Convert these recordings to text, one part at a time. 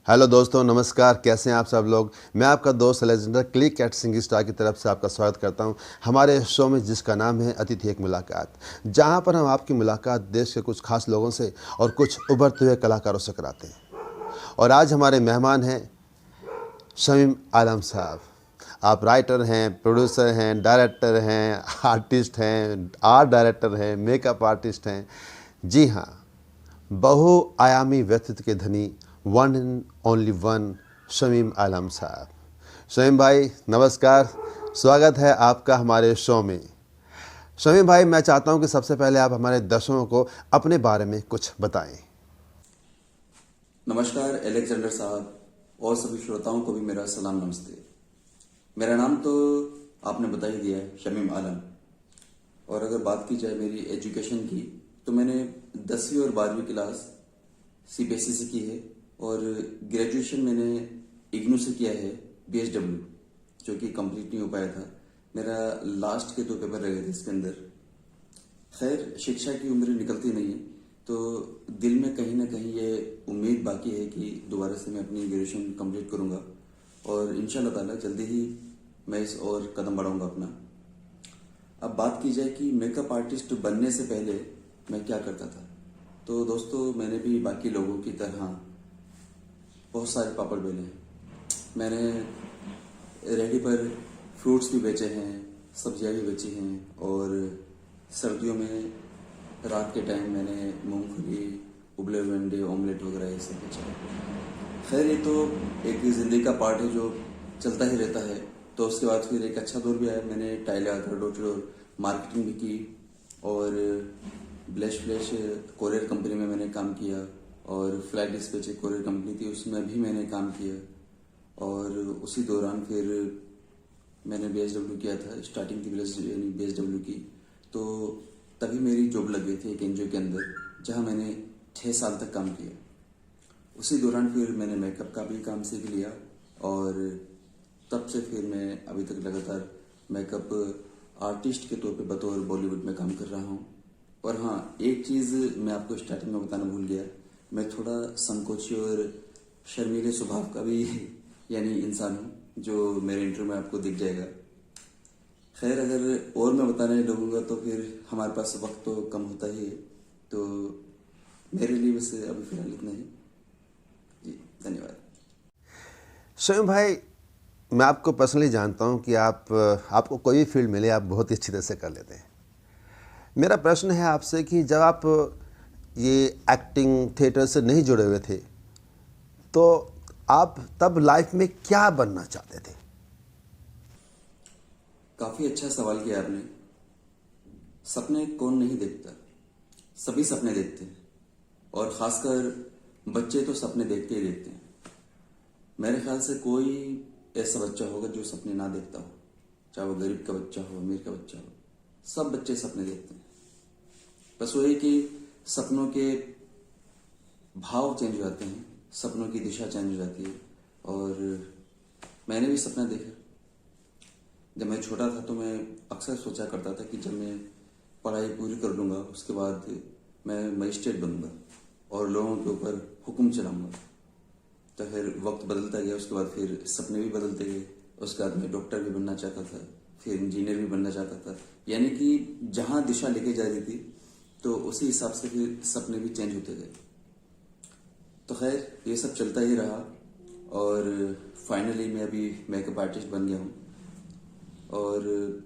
Hello दोस्तों, नमस्कार। कैसे हैं आप सब लोग। मैं आपका दोस्त Legender click at singing star की तरफ से आपका स्वागत करता हूं हमारे शो में, जिसका नाम है अतिथि एक मुलाकात, जहां पर हम आपकी मुलाकात देश के कुछ खास लोगों से और कुछ उभरते हुए कलाकारों से कराते हैं। और आज हमारे मेहमान हैं शमीम आलम साहब। आप राइटर हैं, प्रोड्यूसर हैं, डायरेक्टर हैं, आर्टिस्ट हैं, आर्ट डायरेक्टर हैं, मेकअप आर्टिस्ट हैं। जी हाँ, बहुआयामी व्यक्तित्व के धनी, one and only one, Shamim Alam साहब। शमीम भाई नमस्कार, स्वागत है आपका हमारे शो में। शमीम भाई, मैं चाहता हूं कि सबसे पहले आप हमारे दर्शकों को अपने बारे में कुछ बताएं। नमस्कार एलेक्जेंडर साहब और सभी श्रोताओं को भी मेरा सलाम नमस्ते। मेरा नाम तो आपने बता ही दिया है, शमीम आलम। और अगर बात की जाए मेरी एजुकेशन की, तो मैंने 10वीं और 12वीं क्लास सीबीएसई से की है और ग्रेजुएशन मैंने इग्नू से किया है, बीएसडब्ल्यू, जो कि कंप्लीट नहीं हो पाया था। मेरा लास्ट के 2 पेपर रह गए थे इसके अंदर। खैर, शिक्षा की उम्र निकलती नहीं है, तो दिल में कहीं ना कहीं ये उम्मीद बाकी है कि दोबारा से मैं अपनी ग्रेजुएशन कंप्लीट करूंगा और इंशाल्लाह ताला जल्दी ही मैं इस और कदम बढ़ाऊंगा अपना। अब बात की जाए कि मेकअप आर्टिस्ट बनने से पहले मैं क्या करता था, तो दोस्तों मैंने भी बाकी लोगों की तरह बहुत सारे पापड़ बेले हैं। मैंने रेडी पर फ्रूट्स भी बेचे हैं, सब्जियां भी बेची हैं और सर्दियों में रात के टाइम मैंने मूंगफली, उबले हुए अंडे, ऑमलेट वगैरह ये सब बेचा है। खैर, ये तो एक जिंदगी का पार्ट है जो चलता ही रहता है। तो उसके बाद फिर एक अच्छा दौर भी आया। मैंने टाइल लगाकर डोर टू डोर मार्केटिंग भी की और ब्लैश फ्लैश कोरियर कंपनी में मैंने काम किया और फ्लैट डिस्पैच एक कोरियर कंपनी थी, उसमें भी मैंने काम किया। और उसी दौरान फिर मैंने बीएसडब्ल्यू किया था, स्टार्टिंग थी बीएसडब्ल्यू की। तो तभी मेरी जॉब लग गई थी एक एनजीओ के अंदर, जहां मैंने 6 साल तक काम किया। उसी दौरान फिर मैंने मेकअप का भी काम सीख लिया और तब से फिर मैं अभी तक लगातार मेकअप आर्टिस्ट के तौर पे बतौर बॉलीवुड में काम कर रहा हूँ। और हाँ, एक चीज़ मैं आपको स्टार्टिंग में बताना भूल गया, मैं थोड़ा संकोची और शर्मीले स्वभाव का भी यानी इंसान हूँ, जो मेरे इंटरव्यू में आपको दिख जाएगा। खैर, अगर और मैं बताने लगूंगा तो फिर हमारे पास वक्त तो कम होता ही है, तो मेरे लिए वैसे अभी फिलहाल इतना ही। जी, धन्यवाद। शमीम भाई, मैं आपको पर्सनली जानता हूं कि आपको कोई भी फील्ड मिले आप बहुत ही अच्छी तरह से कर लेते हैं। मेरा प्रश्न है आपसे कि जब आप ये एक्टिंग थिएटर से नहीं जुड़े हुए थे, तो आप तब लाइफ में क्या बनना चाहते थे? काफी अच्छा सवाल किया आपने। सपने कौन नहीं देखता, सभी सपने देखते हैं और खासकर बच्चे तो सपने देखते ही देखते हैं। मेरे ख्याल से कोई ऐसा बच्चा होगा जो सपने ना देखता हो, चाहे वो गरीब का बच्चा हो, अमीर का बच्चा हो, सब बच्चे सपने देखते हैं। बस वही कि सपनों के भाव चेंज हो जाते हैं, सपनों की दिशा चेंज हो जाती है। और मैंने भी सपना देखा। जब मैं छोटा था तो मैं अक्सर सोचा करता था कि जब मैं पढ़ाई पूरी कर लूंगा उसके बाद मैं मजिस्ट्रेट बनूंगा और लोगों के ऊपर हुक्म चलाऊंगा। तो फिर वक्त बदलता गया, उसके बाद फिर सपने भी बदलते गए। उसके बाद मैं डॉक्टर भी बनना चाहता था, फिर इंजीनियर भी बनना चाहता था। यानी कि जहां दिशा लेके जा रही थी तो उसी हिसाब से फिर सपने भी चेंज होते गए। तो खैर, ये सब चलता ही रहा और फाइनली मैं अभी मेकअप आर्टिस्ट बन गया हूँ। और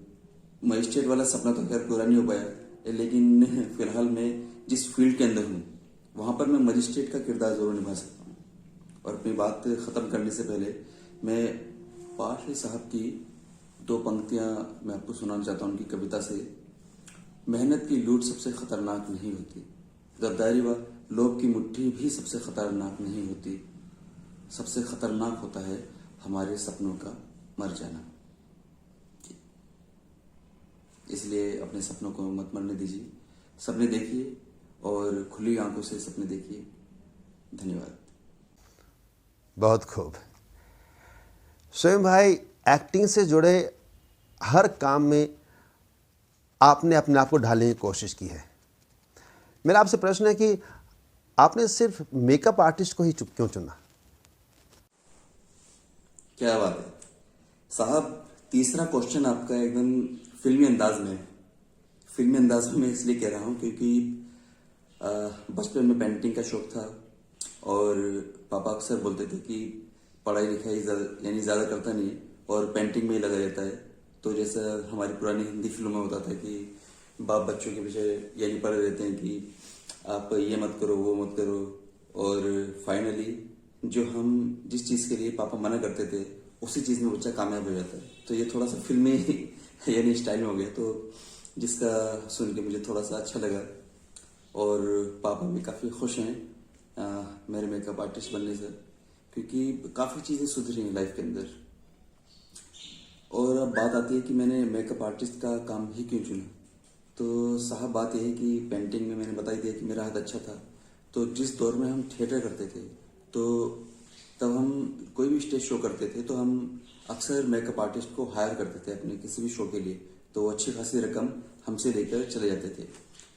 मजिस्ट्रेट वाला सपना तो खैर पूरा नहीं हो पाया, लेकिन फिलहाल मैं जिस फील्ड के अंदर हूँ वहां पर मैं मजिस्ट्रेट का किरदार जरूर निभा सकता हूँ। और अपनी बात खत्म करने से पहले मैं पाशा साहब की 2 पंक्तियां मैं आपको सुनाना चाहता हूँ उनकी कविता से। मेहनत की लूट सबसे खतरनाक नहीं होती, गद्दारी व लोभ की मुट्ठी भी सबसे खतरनाक नहीं होती, सबसे खतरनाक होता है हमारे सपनों का मर जाना। इसलिए अपने सपनों को मत मरने दीजिए, सपने देखिए और खुली आंखों से सपने देखिए। धन्यवाद। बहुत खूब। शमीम भाई, एक्टिंग से जुड़े हर काम में आपने अपने आप को ढालने की कोशिश की है। मेरा आपसे प्रश्न है कि आपने सिर्फ मेकअप आर्टिस्ट को ही क्यों चुना? क्या बात है साहब। तीसरा क्वेश्चन आपका एकदम फिल्मी अंदाज में है। फिल्मी अंदाज में मैं इसलिए कह रहा हूँ क्योंकि बचपन में पेंटिंग का शौक था और पापा अक्सर बोलते थे कि पढ़ाई लिखाई यानी ज़्यादा करता नहीं है और पेंटिंग में ही लगा रहता है। तो जैसा हमारी पुरानी हिंदी फिल्मों में होता था कि बाप बच्चों के पीछे यही पड़े रहते हैं कि आप ये मत करो वो मत करो, और फाइनली जो हम जिस चीज़ के लिए पापा मना करते थे उसी चीज़ में बच्चा कामयाब हो जाता है। तो ये थोड़ा सा फिल्मी यानी स्टाइल में हो गया, तो जिसका सुन के मुझे थोड़ा सा अच्छा लगा और पापा भी काफ़ी खुश हैं मेरे मेकअप आर्टिस्ट बनने से, क्योंकि काफ़ी चीज़ें सुधरी हैं लाइफ के अंदर। और अब बात आती है कि मैंने मेकअप आर्टिस्ट का काम ही क्यों चुना। तो साहब बात यह है कि पेंटिंग में मैंने बता ही दिया कि मेरा हाथ अच्छा था। तो जिस दौर में हम थिएटर करते थे तो तब हम कोई भी स्टेज शो करते थे तो हम अक्सर मेकअप आर्टिस्ट को हायर करते थे अपने किसी भी शो के लिए। तो वो अच्छी खासी रकम हमसे लेकर चले जाते थे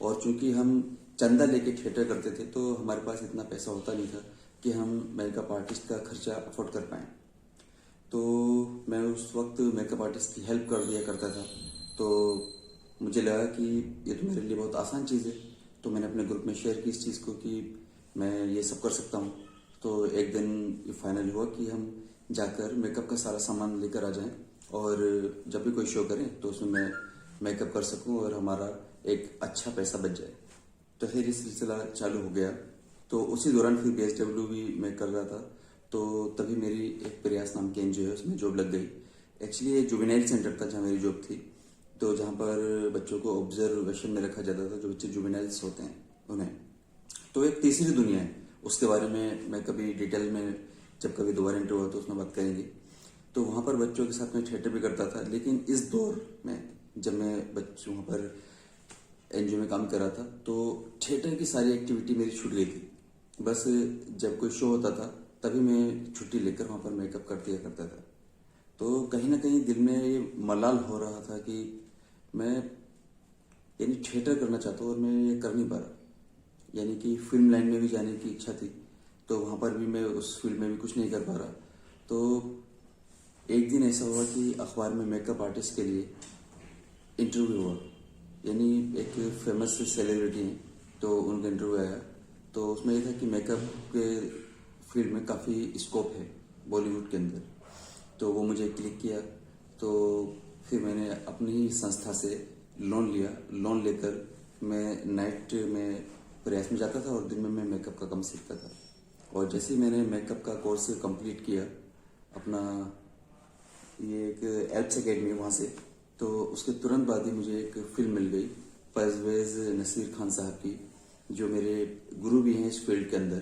और चूंकि हम चंदा लेके थिएटर करते थे तो हमारे पास इतना पैसा होता नहीं था कि हम मेकअप आर्टिस्ट का खर्चा अफोर्ड कर पाएँ। तो मैं उस वक्त मेकअप आर्टिस्ट की हेल्प कर दिया करता था। तो मुझे लगा कि ये तो मेरे लिए बहुत आसान चीज़ है, तो मैंने अपने ग्रुप में शेयर की इस चीज़ को कि मैं ये सब कर सकता हूँ। तो एक दिन ये फाइनल हुआ कि हम जाकर मेकअप का सारा सामान लेकर आ जाएं और जब भी कोई शो करें तो उसमें मैं मेकअप कर सकूं और हमारा एक अच्छा पैसा बच जाए। तो फिर ये सिलसिला चालू हो गया। तो उसी दौरान फिर BSW भी मैं कर रहा था। तो तभी मेरी एक प्रयास नाम की NGO है, उसमें जॉब लग गई। एक्चुअली ये जुवेनाइल सेंटर था जहाँ मेरी जॉब थी, तो जहाँ पर बच्चों को ऑब्जर्वेशन में रखा जाता था, जो बच्चे जुवेनाइल्स होते हैं उन्हें। तो एक तीसरी दुनिया है, उसके बारे में मैं कभी डिटेल में जब कभी दोबारा इंटरव्यू हुआ तो उसमें बात करेंगे। तो वहाँ पर बच्चों के साथ मैं थिएटर भी करता था, लेकिन इस दौर में जब मैं बच्चों वहाँ पर NGO में काम कर रहा था तो थिएटर की सारी एक्टिविटी मेरी छूट गई थी। बस जब कोई शो होता था तभी मैं छुट्टी लेकर वहाँ पर मेकअप कर दिया करता था। तो कहीं ना कहीं दिल में ये मलाल हो रहा था कि मैं यानी थिएटर करना चाहता हूँ और मैं ये कर नहीं पा रहा। यानी कि फिल्म लाइन में भी जाने की इच्छा थी, तो वहाँ पर भी मैं उस फील्ड में भी कुछ नहीं कर पा रहा। तो एक दिन ऐसा हुआ कि अखबार में मेकअप आर्टिस्ट के लिए इंटरव्यू हुआ। यानी एक फेमस सेलिब्रिटी हैं तो उनका इंटरव्यू आया। तो उसमें यह था कि मेकअप के फील्ड में काफ़ी स्कोप है बॉलीवुड के अंदर। तो वो मुझे क्लिक किया। तो फिर मैंने अपनी ही संस्था से लोन लिया। लोन लेकर मैं नाइट में प्रयास में जाता था और दिन में मैं मेकअप का काम सीखता था। और जैसे ही मैंने मेकअप का कोर्स कंप्लीट किया अपना, ये एक एल्प्स अकेडमी वहाँ से, तो उसके तुरंत बाद ही मुझे एक फिल्म मिल गई परवेज़ नसीर खान साहब की, जो मेरे गुरु भी हैं इस फील्ड के अंदर।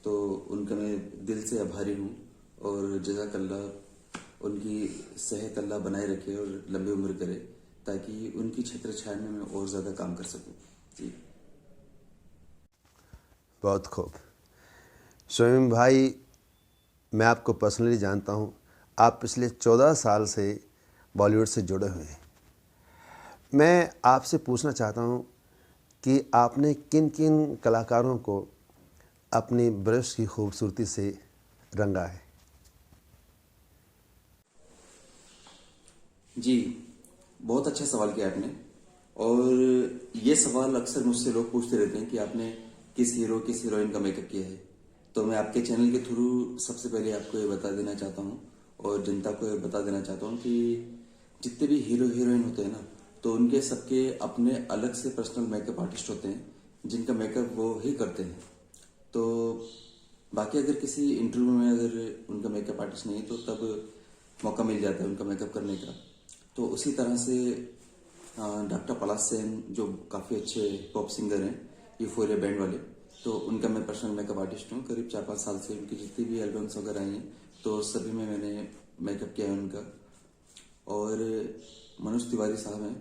तो उनका मैं दिल से आभारी हूँ और जज़ाकल्लाह, उनकी सेहत अल्लाह बनाए रखे और लंबी उम्र करे ताकि उनकी छत्र छाया में मैं और ज़्यादा काम कर सकूँ। जी बहुत खूब। शोएम भाई, मैं आपको पर्सनली जानता हूँ। आप पिछले 14 साल से बॉलीवुड से जुड़े हुए हैं। मैं आपसे पूछना चाहता हूँ कि आपने किन किन कलाकारों को अपनी ब्रश की खूबसूरती से रंगा है। जी, बहुत अच्छा सवाल किया आपने। और ये सवाल अक्सर मुझसे लोग पूछते रहते हैं कि आपने किस हीरो किस हीरोइन का मेकअप किया है। तो मैं आपके चैनल के थ्रू सबसे पहले आपको ये बता देना चाहता हूँ और जनता को ये बता देना चाहता हूँ कि जितने भी हीरो हीरोइन होते हैं ना, तो उनके सबके अपने अलग से पर्सनल मेकअप आर्टिस्ट होते हैं जिनका मेकअप वो ही करते हैं। तो बाकी अगर किसी इंटरव्यू में अगर उनका मेकअप आर्टिस्ट नहीं तो तब मौका मिल जाता है उनका मेकअप करने का। तो उसी तरह से डॉक्टर पलाश सेन जो काफ़ी अच्छे पॉप सिंगर हैं, यूफोरिया बैंड वाले, तो उनका मैं पर्सनल मेकअप आर्टिस्ट हूँ। करीब 4-5 साल से उनकी जितनी भी एल्बम्स वगैरह आई हैं तो सभी में मैंने मेकअप किया है उनका। और मनोज तिवारी साहब हैं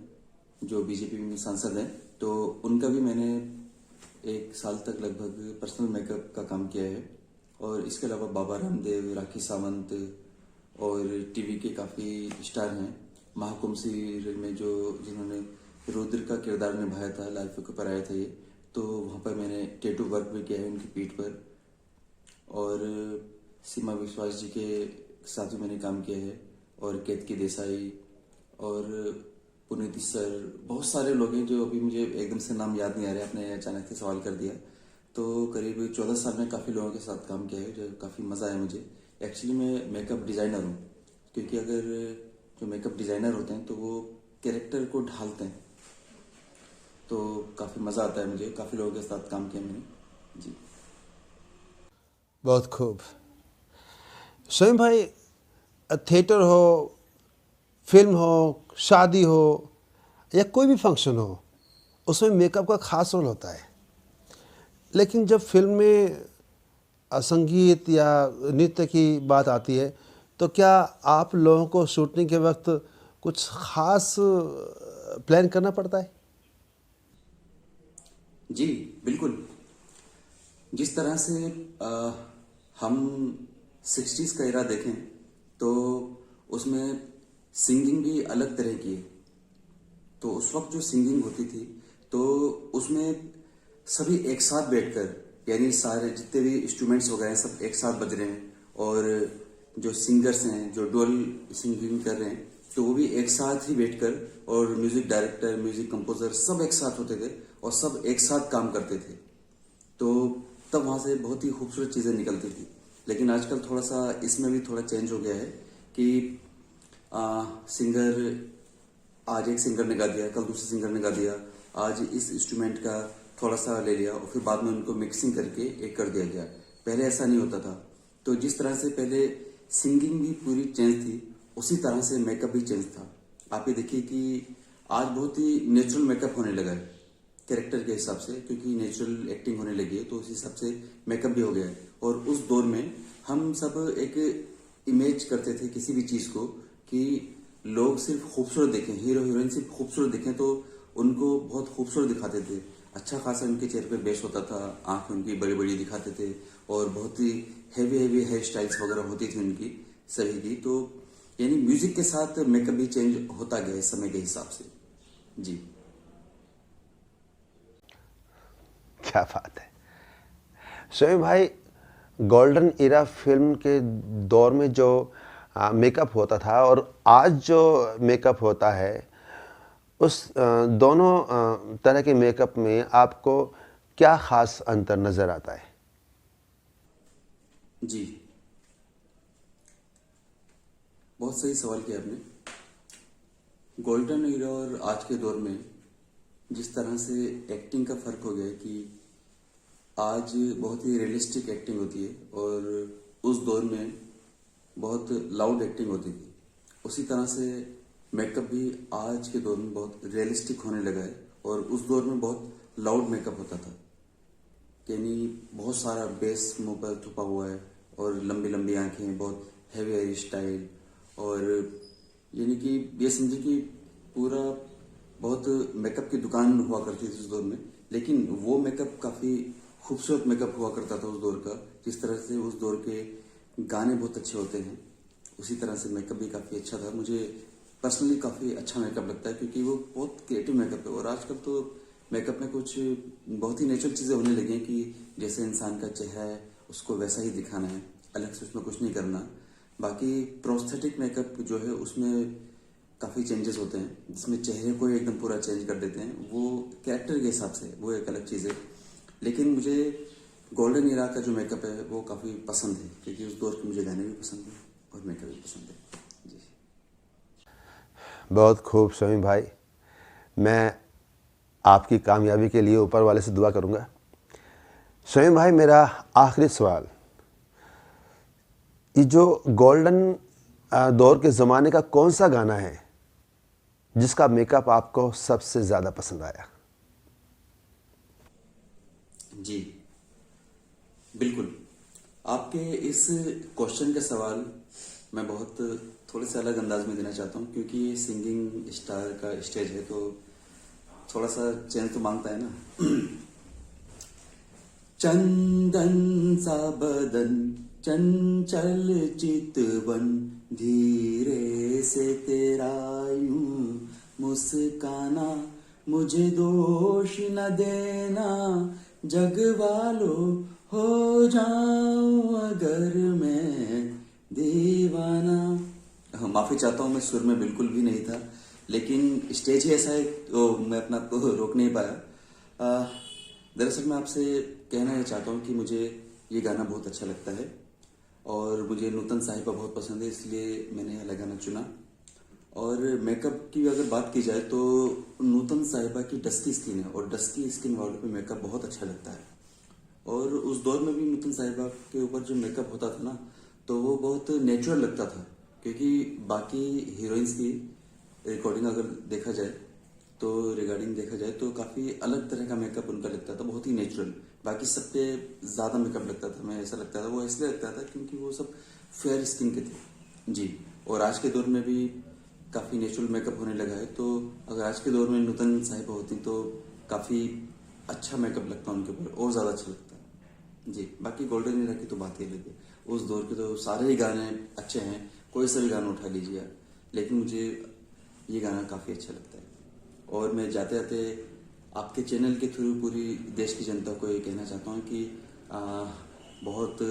जो BJP में सांसद हैं, तो उनका भी मैंने 1 साल तक लगभग पर्सनल मेकअप का काम किया है। और इसके अलावा बाबा रामदेव, राखी सावंत और टीवी के काफ़ी स्टार हैं। महाकुंभ सीरियल में जो जिन्होंने रुद्र का किरदार निभाया था, लाइफ के ऊपर आया था ये, तो वहाँ पर मैंने टैटू वर्क भी किया है उनकी पीठ पर। और सीमा विश्वास जी के के साथ भी मैंने काम किया है, और केतकी देसाई और पुनीत सर, बहुत सारे लोग हैं जो अभी मुझे एकदम से नाम याद नहीं आ रहे, आपने अचानक से सवाल कर दिया। तो करीब 14 साल में काफ़ी लोगों के साथ काम किया है, जो काफ़ी मज़ा आया मुझे। एक्चुअली मैं मेकअप डिज़ाइनर हूँ, क्योंकि अगर जो मेकअप डिज़ाइनर होते हैं तो वो कैरेक्टर को ढालते हैं, तो काफ़ी मज़ा आता है मुझे। काफ़ी लोगों के साथ काम किया मैंने जी। बहुत खूब। स्वयं भाई, थिएटर हो, फिल्म हो, शादी हो या कोई भी फंक्शन हो, उसमें मेकअप का खास रोल होता है। लेकिन जब फिल्म में संगीत या नृत्य की बात आती है, तो क्या आप लोगों को शूटिंग के वक्त कुछ खास प्लान करना पड़ता है? जी बिल्कुल। जिस तरह से हम 60s का एरा देखें तो उसमें सिंगिंग भी अलग तरह की है। तो उस वक्त जो सिंगिंग होती थी तो उसमें सभी एक साथ बैठकर, यानी सारे जितने भी इंस्ट्रूमेंट्स वगैरह हैं सब एक साथ बज रहे हैं, और जो सिंगर्स हैं जो डुअल सिंगिंग कर रहे हैं तो वो भी एक साथ ही बैठकर, और म्यूजिक डायरेक्टर, म्यूजिक कंपोजर सब एक साथ होते थे और सब एक साथ काम करते थे। तो तब वहाँ से बहुत ही खूबसूरत चीज़ें निकलती थी। लेकिन आजकल थोड़ा सा इसमें भी थोड़ा चेंज हो गया है कि सिंगर, आज एक सिंगर ने गा दिया, कल दूसरे सिंगर ने गा दिया, आज इस इंस्ट्रूमेंट का थोड़ा सा ले लिया और फिर बाद में उनको मिक्सिंग करके एक कर दिया गया। पहले ऐसा नहीं होता था। तो जिस तरह से पहले सिंगिंग भी पूरी चेंज थी, उसी तरह से मेकअप भी चेंज था। आप ये देखिए कि आज बहुत ही नेचुरल मेकअप होने लगा है कैरेक्टर के हिसाब से, क्योंकि नेचुरल एक्टिंग होने लगी है तो उस हिसाब से मेकअप भी हो गया है। और उस दौर में हम सब एक इमेज करते थे किसी भी चीज़ को कि लोग सिर्फ खूबसूरत देखें, हीरो हीरोइन सिर्फ खूबसूरत देखें तो उनको बहुत खूबसूरत दिखाते थे। अच्छा खासा उनके चेहरे पे बेस होता था, आंखें उनकी बड़ी बड़ी दिखाते थे, और बहुत ही हैवी हैवी हेयर स्टाइल्स वगैरह होती थी उनकी सभी की। तो यानी म्यूजिक के साथ मेकअप भी चेंज होता गया है समय के हिसाब से जी। क्या बात है स्वयं भाई। गोल्डन इरा फिल्म के दौर में जो मेकअप होता था और आज जो मेकअप होता है, उस दोनों तरह के मेकअप में आपको क्या खास अंतर नज़र आता है? जी बहुत सही सवाल किया आपने। गोल्डन ईरा और आज के दौर में जिस तरह से एक्टिंग का फर्क हो गया है कि आज बहुत ही रियलिस्टिक एक्टिंग होती है, और उस दौर में बहुत लाउड एक्टिंग होती थी। उसी तरह से मेकअप भी आज के दौर में बहुत रियलिस्टिक होने लगा है, और उस दौर में बहुत लाउड मेकअप होता था। यानी बहुत सारा बेस मुंह पर छुपा हुआ है, और लंबी लंबी आंखें, बहुत हैवी हेयर स्टाइल, और यानी कि ये समझे कि पूरा बहुत मेकअप की दुकान हुआ करती थी उस दौर में। लेकिन वो मेकअप काफ़ी खूबसूरत मेकअप हुआ करता था उस दौर का। जिस तरह से उस दौर के गाने बहुत अच्छे होते हैं, उसी तरह से मेकअप भी काफ़ी अच्छा था। मुझे पर्सनली काफ़ी अच्छा मेकअप लगता है, क्योंकि वो बहुत क्रिएटिव मेकअप है। और आजकल तो मेकअप में कुछ बहुत ही नेचुरल चीज़ें होने लगी हैं कि जैसे इंसान का चेहरा है उसको वैसा ही दिखाना है, अलग से उसमें कुछ नहीं करना। बाकी प्रोस्थेटिक मेकअप जो है उसमें काफ़ी चेंजेस होते हैं, जिसमें चेहरे को ही एकदम पूरा चेंज कर देते हैं। वो कैरेक्टर के हिसाब से वो एक अलग चीज़ है। लेकिन मुझे गोल्डन इरा का जो मेकअप है वो काफ़ी पसंद है, क्योंकि उस दौर के मुझे गाने भी पसंद है और मेकअप भी पसंद है जी। बहुत खूब स्वयं भाई। मैं आपकी कामयाबी के लिए ऊपर वाले से दुआ करूंगा। स्वयं भाई, मेरा आखिरी सवाल, ये जो गोल्डन दौर के ज़माने का कौन सा गाना है जिसका मेकअप आपको सबसे ज़्यादा पसंद आया? जी बिल्कुल। आपके इस क्वेश्चन का सवाल मैं बहुत थोड़े से अलग अंदाज में देना चाहता हूँ, क्योंकि ये सिंगिंग स्टार का स्टेज है तो थोड़ा सा चेंज तो मांगता है ना। चंदन सा बदन, चंचल चितवन, धीरे से तेरा यूं मुस्काना, मुझे दोष न देना, जग वालों हो जाऊं अगर मैं दीवाना। हाँ, माफी चाहता हूँ, मैं सुर में बिल्कुल भी नहीं था, लेकिन स्टेज ही ऐसा है तो मैं अपना आप को रोक नहीं पाया। दरअसल मैं आपसे कहना ये चाहता हूँ कि मुझे ये गाना बहुत अच्छा लगता है और मुझे नूतन साहिबा बहुत पसंद है, इसलिए मैंने यह वाला गाना चुना। और मेकअप की अगर बात की जाए तो नूतन साहिबा की डस्की स्किन है और डस्की स्किन वालों पे मेकअप बहुत अच्छा लगता है। और उस दौर में भी नूतन साहिबा के ऊपर जो मेकअप होता था ना, तो वो बहुत नेचुरल लगता था, क्योंकि बाकी हीरोइंस की रिकॉर्डिंग अगर देखा जाए तो रिगार्डिंग देखा जाए तो काफी अलग तरह का मेकअप उनका लगता था, बहुत ही नेचुरल। बाकी सब पे ज्यादा मेकअप लगता था, मैं ऐसा लगता था, वो इसलिए लगता था क्योंकि वो सब फेयर स्किन के थे जी। और आज के दौर में भी काफी नेचुरल मेकअप होने लगा है, तो अगर आज के दौर में नूतन साहिबा होती तो काफी अच्छा मेकअप लगता उनके ऊपर और ज्यादा अच्छा लगता जी। बाकी गोल्डन एरा की तो बात ही अलग है, उस दौर के तो सारे ही गाने अच्छे हैं, कोई सा भी गाना उठा लीजिए आप, लेकिन मुझे ये गाना काफी अच्छा लगता है। और मैं जाते जाते आपके चैनल के थ्रू पूरी देश की जनता को ये कहना चाहता हूँ कि आ, बहुत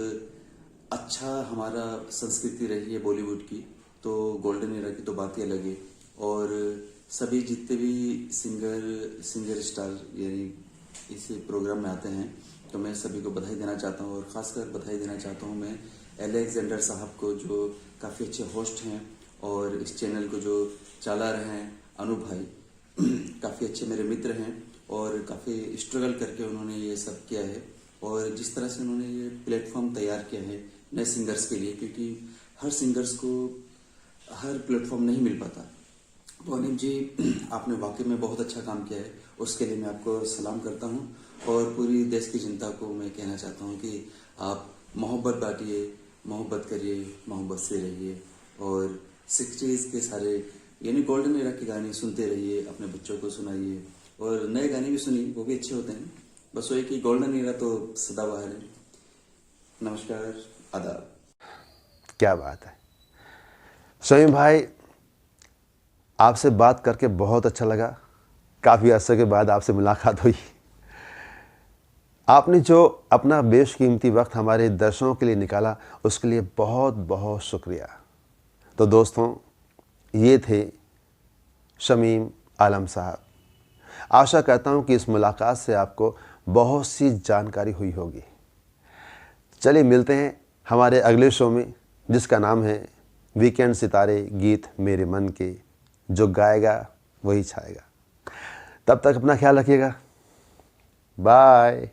अच्छा हमारा संस्कृति रही है बॉलीवुड की, तो गोल्डन एरा की तो बात ही अलग है। और सभी जितने भी सिंगर स्टार यानी इस प्रोग्राम में आते हैं, तो मैं सभी को बधाई देना चाहता हूँ और खासकर बधाई देना चाहता हूँ मैं एलेक्जेंडर साहब को, जो काफ़ी अच्छे होस्ट हैं, और इस चैनल को जो चला रहे हैं अनूप भाई, काफ़ी अच्छे मेरे मित्र हैं और काफ़ी स्ट्रगल करके उन्होंने ये सब किया है। और जिस तरह से उन्होंने ये प्लेटफॉर्म तैयार किया है नए सिंगर्स के लिए, क्योंकि हर सिंगर्स को हर प्लेटफॉर्म नहीं मिल पाता, तो अनिल जी आपने वाकई में बहुत अच्छा काम किया है, उसके लिए मैं आपको सलाम करता हूँ। और पूरी देश की जनता को मैं कहना चाहता हूँ कि आप मोहब्बत बांटिए, मोहब्बत करिए, मोहब्बत से रहिए, और 60s के सारे यानी गोल्डन एरा के गाने सुनते रहिए, अपने बच्चों को सुनाइए, और नए गाने भी सुनिए, वो भी अच्छे होते हैं। बस वही कि गोल्डन एरा तो सदाबहार है। नमस्कार, आदाब। क्या बात है शमीम भाई, आपसे बात करके बहुत अच्छा लगा। काफ़ी अरसे के बाद आपसे मुलाकात हुई। आपने जो अपना बेशकीमती वक्त हमारे दर्शकों के लिए निकाला, उसके लिए बहुत बहुत शुक्रिया। तो दोस्तों, ये थे शमीम आलम साहब। आशा करता हूँ कि इस मुलाकात से आपको बहुत सी जानकारी हुई होगी। चलिए मिलते हैं हमारे अगले शो में, जिसका नाम है वीकेंड सितारे गीत मेरे मन के। जो गाएगा वही छाएगा। तब तक अपना ख्याल रखिएगा। बाय।